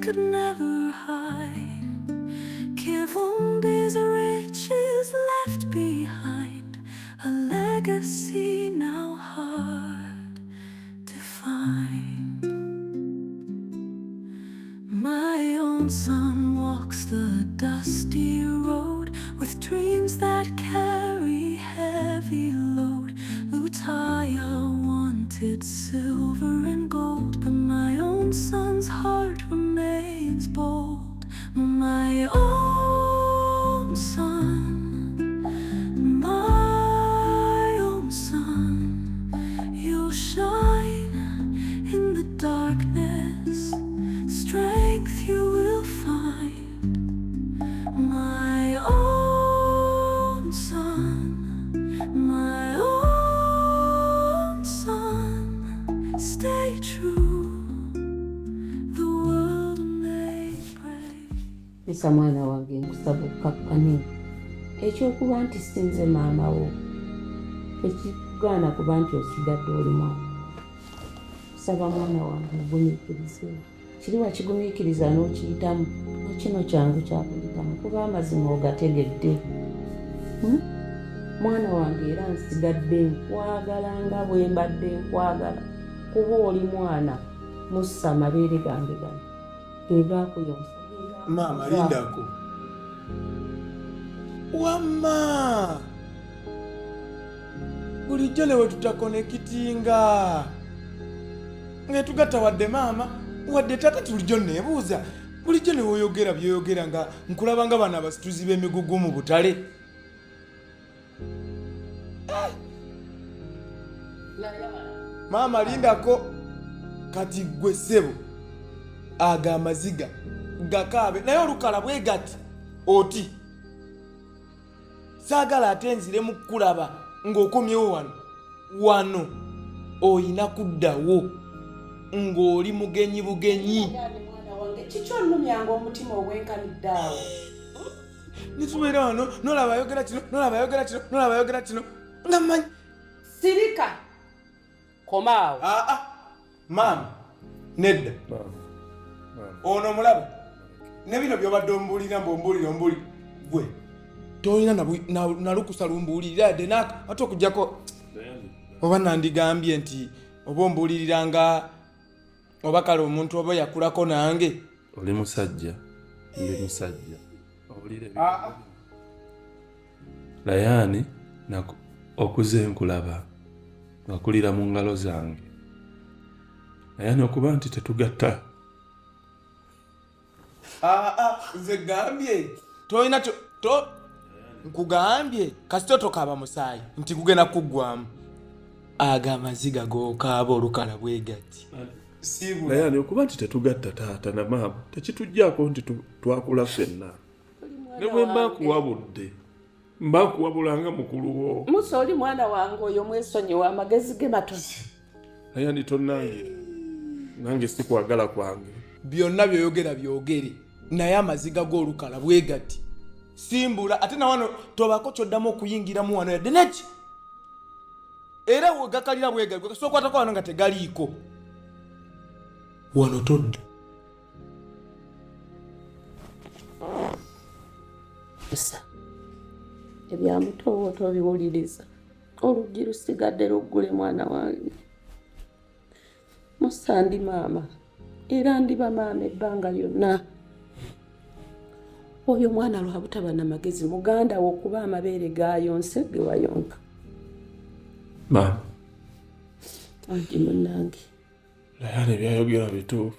could never hide. Kivumbi's riches left behind, a legacy now hard to find. My own son walks the dusty road with dreams that carry heavy load. Lutaya wanted silver and gold, but my own son's heart remains bold. My own son, my own son, you'll shine in the darkness, strength you will find. My own son, my own son, stay true, the world may pray. Isa mwana wange nkusaba okkakkane ekyokuba nti sinze maama wo tekikugaana kuba nti osigadde oli mwana. Kusaba mwana wange ogumiikirize, kiri wakigumiikiriza n'okiyitamu, nakino kyangu kyakuyitamu kuba amazima ogategedde. Mwana wange era nsigadde nkwagala nga bwe mbadde nkwagala kuba oli mwana mussa amabeere gange gano gegaakuyonsa. Mama lindako. Wamma bulijjo newe tutakonekitinga ngetugatta wadde maama wadde tata tulijjo neebuuza bulijjo newe oyogera byoyogera nga nkulaba nga bano abasituzi b'emigugu mu butale. Maama lindako kati gwe ssebo aga amaziga gakaabe naye olukala bwe gati oti saagala ate nzire mu kulaba ng'okomyewo wano oyina kuddawo ng'oli mugenyi bugenyi. Kiki onnumyanga omutima obwenkaniddeawo? Nitubeera wano nolaba ayogera kino nolaba ayogera kino nolaba ayogera kino nga mmanyi. Sirika komaawo. Maama nedda ono mulaba ne bino byobadde ombuulira mbombuulira ombuulira gwe tolina nalukusa lumbuulirira yadde naaka ate okugjako oba nandigambye nti oba ombuuliriranga oba kale omuntu oba yakulako nange oli musajja ndi musajja owulire Layani okuze nkulaba ngakulira mu ngalo zange. Layani okuba nti tetugatta. Nze gambye tolina nkugambye kasito tokaaba musaayi nti kugenda kuggwamu aga amaziga gookaaba olukala bwe gati. Layani okuba nti tetugatta taata na maama tekitujjaako nti twakula ffenna. Ne bwe mba nkuwabudde mba nkuwabulanga mukulu wo. Musa oli mwana wange oyo mwesonyiwa amagezi ge matono. Layani tonnange nange sikwagala kwange. Byonna byoyogera byogere naye amaziga g'olukala bwe gati simbula ate na wano tobako kyoddamu okuyingiramu wano yadde neki era wegakalira bwe gati gasookwatako wano nga tegaliiko wano todda. Musa ebyamutowo tobiwuliriza oluggi lusigadde luggule mwana wange. Musa ndi maama era ndiba maama ebbanga lyonna. Oyo mwana lwabutaba n'amagezi muganda wo okuba amabeere gayonse ge wayonka. Maama anti munnange Layani byayogera bituufu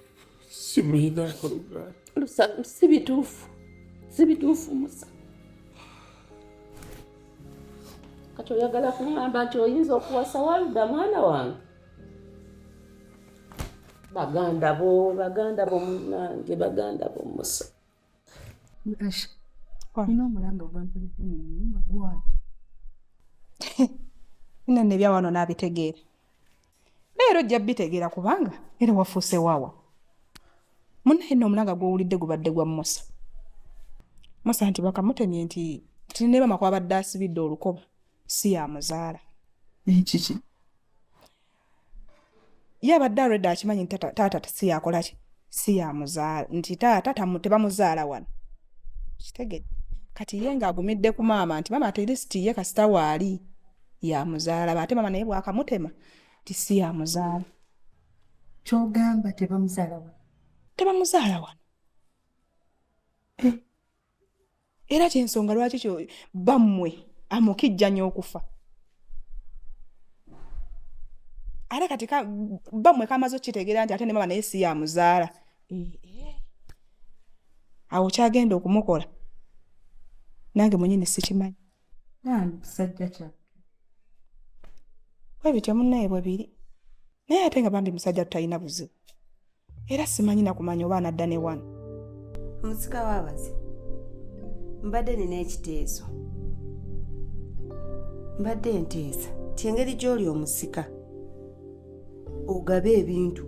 simuyinako oluganda. Si bituufu Musa. Kati oyagala kuŋŋamba nti oyinza okuwasa Walda mwana wange? Baganda bo munnange baganda bo Musa. Mukasha nina omulanga ogwampulidde mu nnyumba gwaki? Nina nebya wano n'abitegeera naye era ojja bitegeera kubanga era wafuuse waawa. Munnaye nno omulanga gw'owulidde gubadde gwa Musa. Musa nti bakamutemye nti ne bama kwabadde asibidde olukoba si yamuzaala. Kiki? Ye abadde alwedde akimanyi nti taata si yakola ki si yamuzaala nti taata tebamuzaala wano kitegedde kati ye ng'agumidde ku maama nti maama ate lisiti ye kasita waali yamuzaala ate maama naye bwakamutema nti si yamuzaala. Kyogamba tebamuzaala wano? Tebamuzaala wano. Era kyensonga lwaki kyo bammwe amukijjanya okufa. Ate kati bammwe kamaze okitegeera nti ate ne maama naye si yamuzaala. Awo kyagenda okumukola nange mwenyini sikimanyi. Kisajja kyange. Bwe bityo munnaye bwe biri. Naye ate nga bambi musajja tutalina buzibu. Era simanyi na kumanya oba anadda ne wano. Omusika w'abaze. Mbadde nina ekiteeso. Mbadde nteesa ti engeri gy'oli omusika ogabe ebintu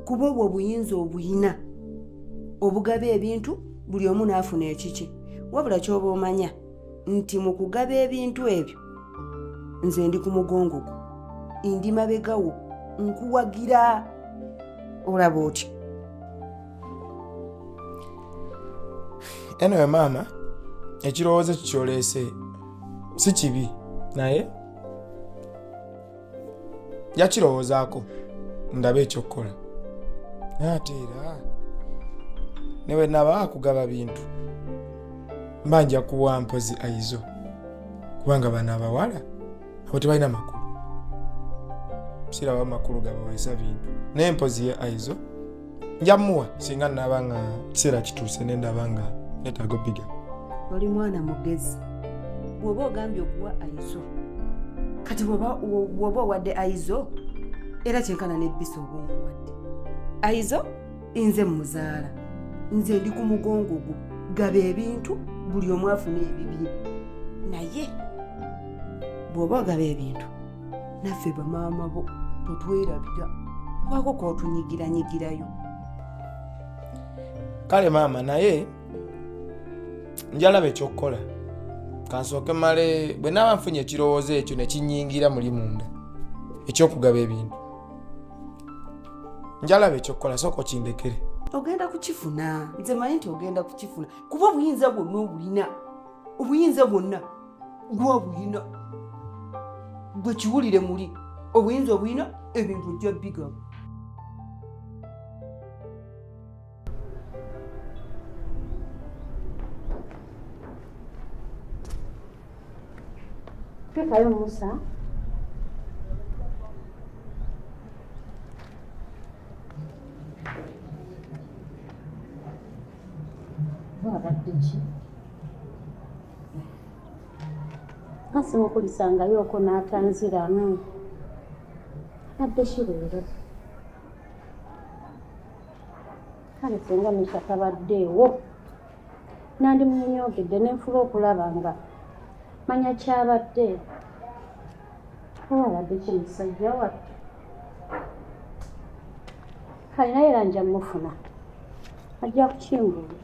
kuba obwo obuyinza obuyina obugabe ebintu buli omu n'afuna ekiki wabula ky'oba omanya nti mu kugaba ebintu ebyo nze ndi ku mugongo gwo ndi mabegawo nkuwagira olaba otyo. Anyway maama ekirowoozo kikyoleese si kibi naye yakirowoozaako ndabe ekyokukola naye ate era ne bwe naba akugaba bintu mba nja kuwa mpozi Aizo kubanga bano abawala abo tebalina makulu siraba makulu gabawesa bintu naye mpozi ye Aizo nja muwa singa naba nga kiseera kituuse nendaba nga netaaga biga. Oli mwana mugezi bw'oba ogambye okuwa Aizo kati bw'oba owadde Aizo era kyenkana n'ebbisa oba omuwadde Aizo nze muzaala nze ndi ku mugongo gwo gaba ebintu buli omu afuna ebibye naye bw'oba ogaba ebintu naffe bamaama bo tetwerabira wako kootunyigiranyigirayo. Kale maama naye njalaba ekyokukola kansooke male bwe naaba nfunye ekirowoozo ekyo ne kinyingira muli munda ekyokugaba ebintu njalaba ekyokukola sooka okindekere. Ogenda kukifuna nze manyi nti ogenda kukifuna kuba obuyinza bwonna obulina obuyinza bwonna gwobulina gwe kiwulire muli obuyinza obulina ebintu ojja bigaba. Twekayo Musa. Wabadde ki? Asi mukulisangayo oko n'atanziramu. Abadde ki leero? Kale senga Musa tabaddeewo. Nandi munyogedde n'enfuba okulaba nga manya kyabadde. Wabadde ki musajja wattu? Kale naye era nja mufuna. Ajja kukimbula.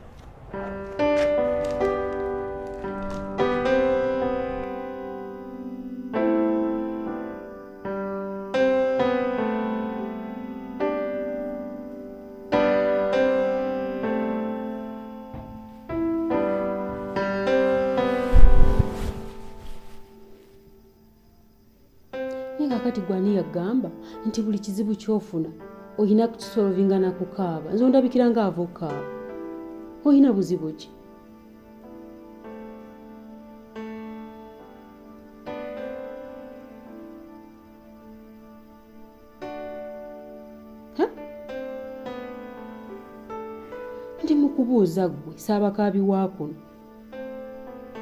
Kati gwani yagamba nti buli kizibu kyofuna oyina kukisolvinga na kukaaba. Nze ondabikira nga avokaaba. Oyina buzibu ki? Ndi mukubuuza gwe saabakaabi wa kuno.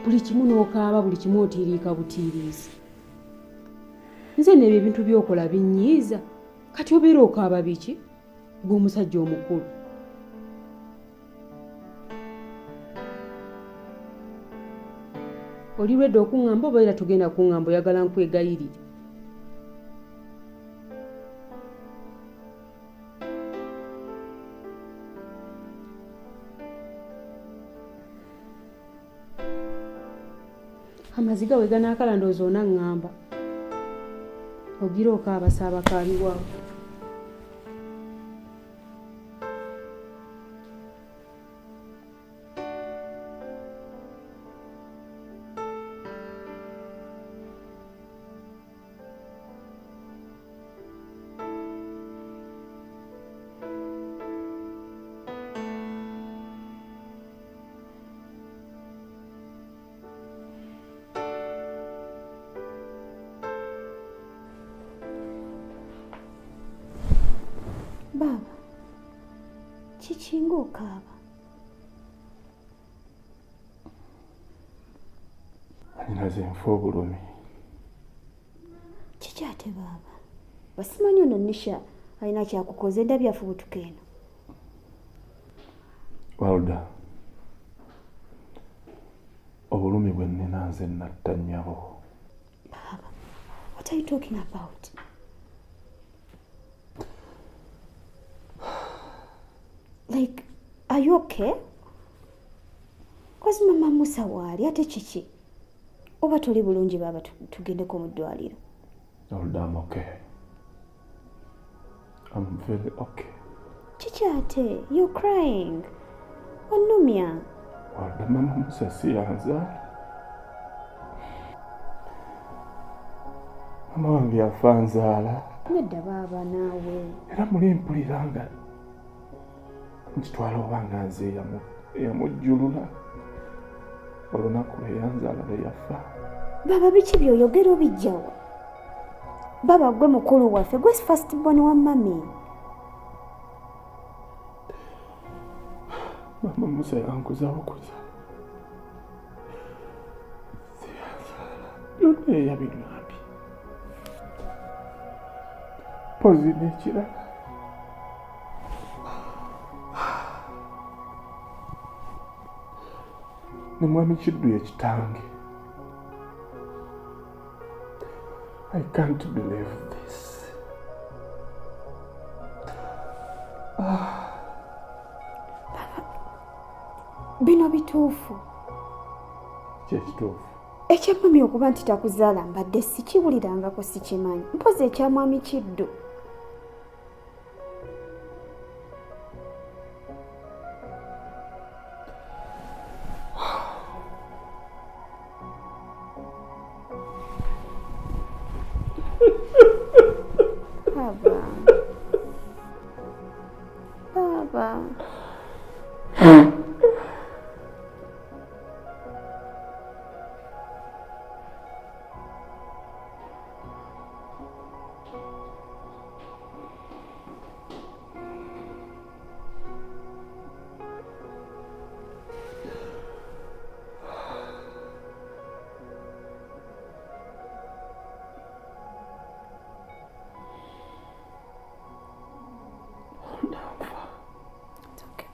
Buli kimu n'okaaba buli kimu otiiriika butiiriisi. Nze n'ebyo ebintu by'okola binyiiza kati obeera okaaba biki gw'omusajja omukulu. Oli lwedde okuŋŋamba oba era tugenda kuŋŋamba oyagala nkwegayirire? Amaziga we ganaakala ndowooza onaŋŋamba. Ogira okaaba saabakaabi waawe. kikinga okaaba? Ninaze nfa obulumi. Kiki ate baaba? Basimanyi ono Nisha alina kyakukoze ndabye afubutuka eno. Walda, obulumi bwe nnina nze natta nnyabo. Baba, what are you talking about? Like, are you okay? Kozi mama Musa waali ate kiki? Oba toli bulungi baba tugendeko mu ddwaliro? Walda, I'm okay. I'm very okay. Kiki ate? You're crying. Onumya. Walda, mama Musa si yanzaala. Mama wange yafa nzaala. Nedda baaba naawe. Era muli mpulira nga nkitwala oba nga nze yamujjulula olunaku lwe yanzaala lwe yafa. Baba biki by'oyogera obijjawa? Baba gwe mukulu waffe, gwe first born wa mami. Mama Musa yankuza okuza. Byonna eyabinambi. Pozi n'ekirala. Ne mwami Kiddu ekitange. I can't believe this. Bino bituufu. Kyekituufu. Ekyamwami okuba nti takuzaala mbadde sikiwulirangako sikimanyi. Mpozi ekyamwami Kiddu. Baba. Baba.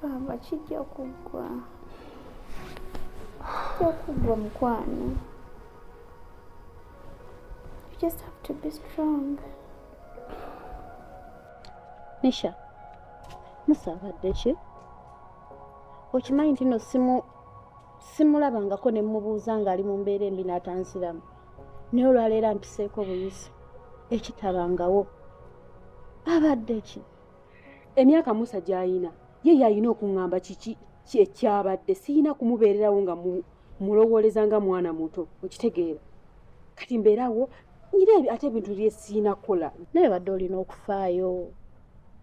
Baba kijja kuggwa. Kijja kuggwa mukwano. You just have to be strong. Nisha, Musa abadde ki? Okimanyi nti no simulabangako ne mubuuza ng'ali mu mbeera embi n'atansiramu. Naye olwaleero ampiseeko buyisi. Ekitabangawo. Abadde ki? Emyaka Musa gy'ayina. Ye yalina okuŋŋamba kiki ekyabadde, siyina kumubeererawo nga mulowoleza nga mwana muto, okitegeera. Kati mbeerawo nyira ate ebintu bye siyina kukola. Naye badde olina okufaayo.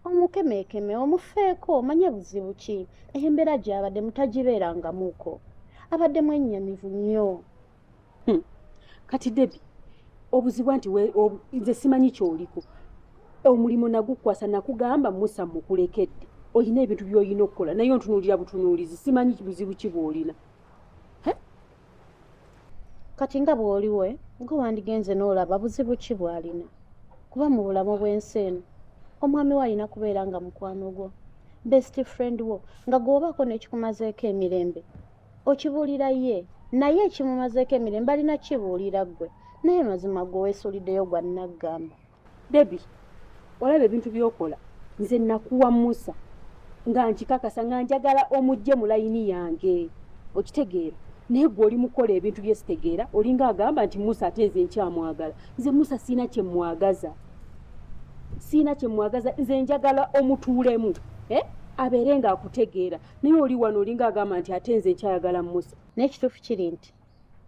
Omukemeekeme omufeeko omanye buzibu ki. Embeera gy'abadde mutagibeerangamuuko. Abadde mwennyamivu nnyo. Kati Debbie, obuzibu nti nze simanyi ky'oliko. Omulimu nagukwasa nakugamba Musa mukulekedde. Olina ebintu by'olina okukola naye ontunuulira butunuulizi simanyi buzibu ki bw'olina. Kati nga bw'oliwe gwe wandigenze n'olaba buzibu ki bw'alina. Kuba mu bulamu bw'ensi eno omwami we alina kubeera nga mukwano gwo, best friend wo, nga gw'obaako n'ekikumazeeko emirembe okibuulira ye, naye ekimumazeeko emirembe alina kibuulira ggwe, naye mazima gwe weesuuliddeyo gwa nnaggamba. Debbie, olaba ebintu by'okola nze nakuwa Musa nga nkikakasa nga njagala omujje mu layini yange, okitegeera. Naye gwe oli mukola ebintu bye sitegeera, olinga agamba nti Musa ate nze nkyamwagala. Nze Musa siina kye mwagaza. Nze njagala omutuulemu abeere nga akutegeera. Naye oli wano olinga agamba nti ate nze nkyayagala Musa. Naye ekituufu kiri nti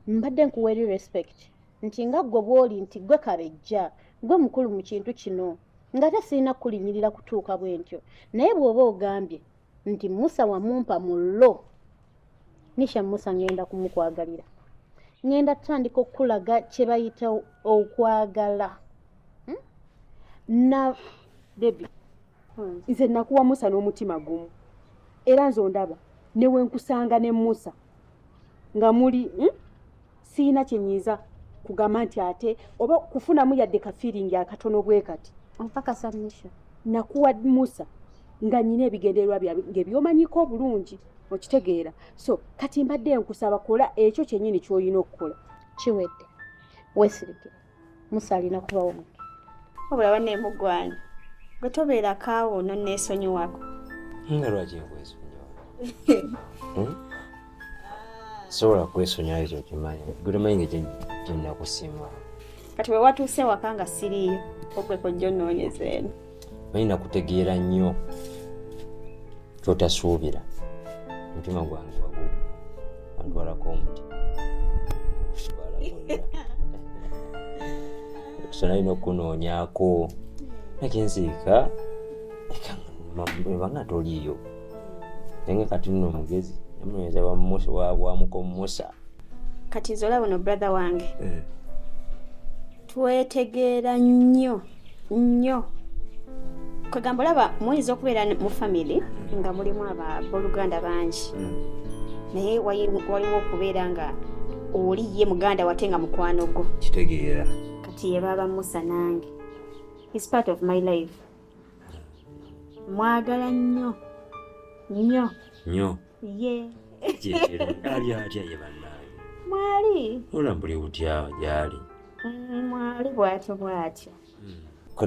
mbadde nkuwa eri respect nti nga ggwe bw'oli nti gwe kabejja, gwe mukulu mu kintu kino, nga te sirina kulinyirira kutuuka bwe ntyo. Naye bw'oba ogambye nti Musa wamumpa mu lo, Nisha Musa ngenda kumukwagalira. Ngenda tutandika okulaga kye bayita okwagala. Na Debbie, nze nakuwa Musa n'omutima gumu. era nze ondaba ne wenkusanga ne Musa nga muli siina kyenyinza kugamba nti ate oba kufunamu yadde kafiiringi akatono bwe kati Ompakasa Misha. nakuwa Musa nga nyina ebigendererwa byabe ng'ebyomanyiko obulungi okitegeera. So kati mbadde nkusaba kola ekyo kyennyini ky'olina okukola. Kiwedde. Weesirikire. Musa alina kubawo muto. Wabula banneemugwanya. Gwe tobeerako awo nonneesonyiwako. Nga lwaki nkwesonyiwa? Sobola kwesonyiwa ekyo kimanyi. Gwe tomanyi nga gye nakusiima. Kati bwe watuuse waka nga siriiyo ogwe kojja onnoonyeza eno. Manyi nakutegeera nnyo ky'otasuubira. Omutima gwange waguba. Wantwalako omuti. So nalina okunoonyako nakenziika ebanga toliiyo naye kati nno omugezi namunyweza wamuko Musa. Kati nze olaba ono brother wange twetegeera nnyo kwegamba olaba muyinza okubeera mu family nga mulimu abooluganda bangi naye waliwo okubeera nga oli ye muganda wate nga mukwano gwo. Kitegeera kati ye baba Musa nange is part of my life. Mwagala nnyo ye ali atya ye bannange mwali olambuli butya gyali mwali bwatyo kati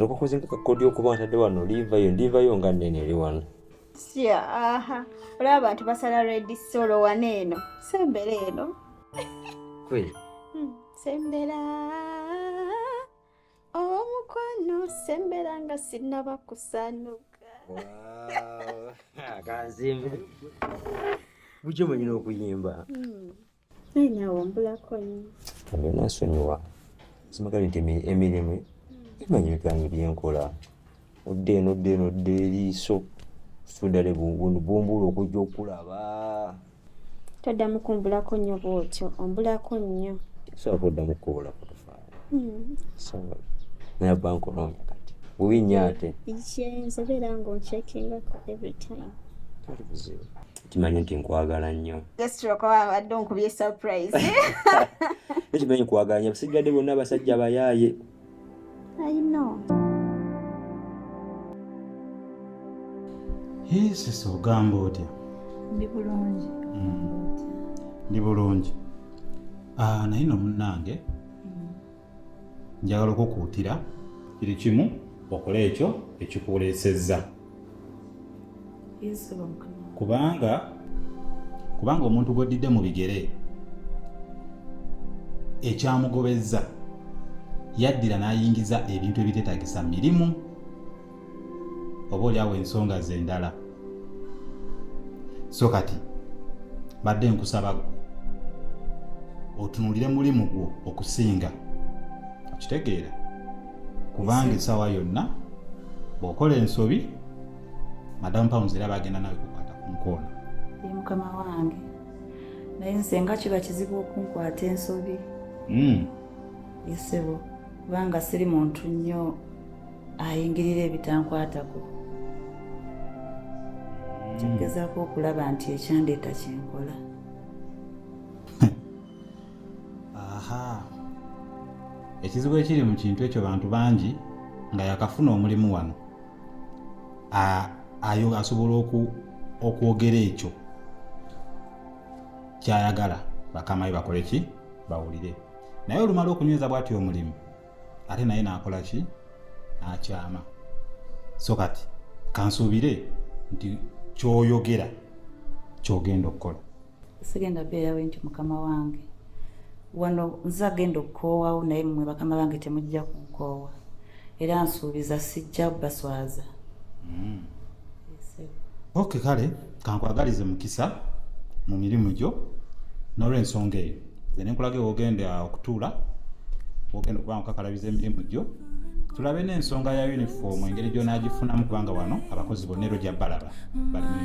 okakoze nkakakodi okuba ntadde wano ndivayo nga nnene eri wano aha olaba abantu basala redi solo waneeno sembera eno kweli sembera omukwano sembera nga sinaba kusanuka kanzimbe buki omanyina okuyimba nainawo mbulako nnyo kambe nasonyiwa simagali nti emirimu imanyi byange byenkola odde eno odde eriiso suddale bumbula okujja okulaba toddamu kumbulako nnyo bwotyo ombulako nnyo sobola kuddamu kukobola kutofaayo naye bankonomya kati bubinya ate nze beera ng'onchekingako every time toli buzibu kimanyi nti nkwagala nnyo adde onkubye surprise ekimanyi nkwagala nnyo basigadde bonna abasajja abayaaye. I know. Sisi ogamba otya? Ndi bulungi. Ndi bulungi. Naye no munnange njagala okukuutira kiri kimu okola ekyo ekikuleesezza. Kubanga omuntu gw'oddidde mu bigere ekyamugobezza yaddira n'ayingiza ebintu ebiteetagisa mirimu oba oliawo ensonga ze endala. So kati badde nkusaba otunuulire mulimu gwo okusinga okitegeera kubanga essaawa yonna bw'okola ensobi madamu Pounds era bagenda nawe kukwata ku nkoona. Ye mukama wange naye nze nga kiba kizibu okunkwata ensobi. Yesebo kubanga siri muntu nnyo ayingirira ebitankwatako. Ngezaako okulaba nti ekyandeeta kyenkola. Ekizibu ekiri mu kintu ekyo bantu bangi nga yakafuna omulimu wano ayo asobola okwogera ekyo kyayagala bakamayi bakole ki bawulire naye olumala okunyweza bw'atyo omulimu ate naye n'akola ki n'akyama. So kati kansuubire nti kyoyogera kyogenda okukola. Sigenda beerawo nti mukama wange wano nze agenda okukoowawo naye mmwe bakama bange temujja kunkoowa era nsuubiza sijja baswaza. Okay kale kankwagalize mukisa mu mirimu gyo n'olw'ensonga eyo nze ne nkulage wogenda okutuula wogenda okuba nkakalabiza emirimu gyo tulabe n'ensonga ya uniform engeri gy'onaagifunamu kubanga wano abakozi bonna ero gya balaba bali mu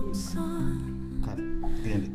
uniform. Kale gende.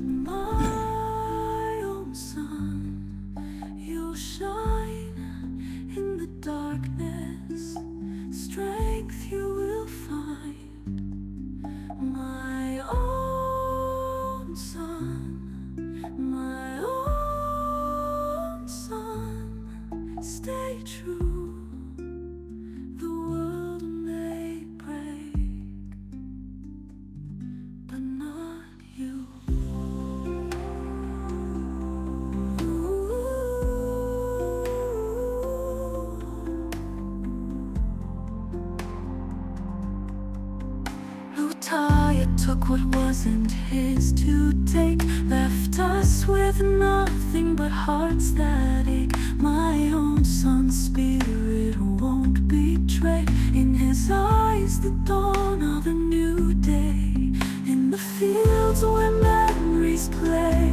tired, took what wasn't his to take, left us with nothing but hearts that ache. My own son's spirit won't betray. In his eyes the dawn of a new day, in the fields where memories play.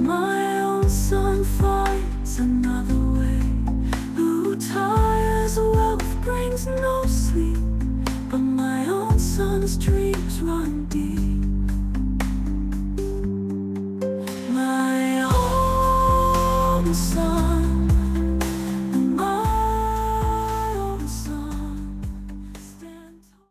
My own son finds another way. Who tires, wealth brings no sleep, but my own son's dreams run deep.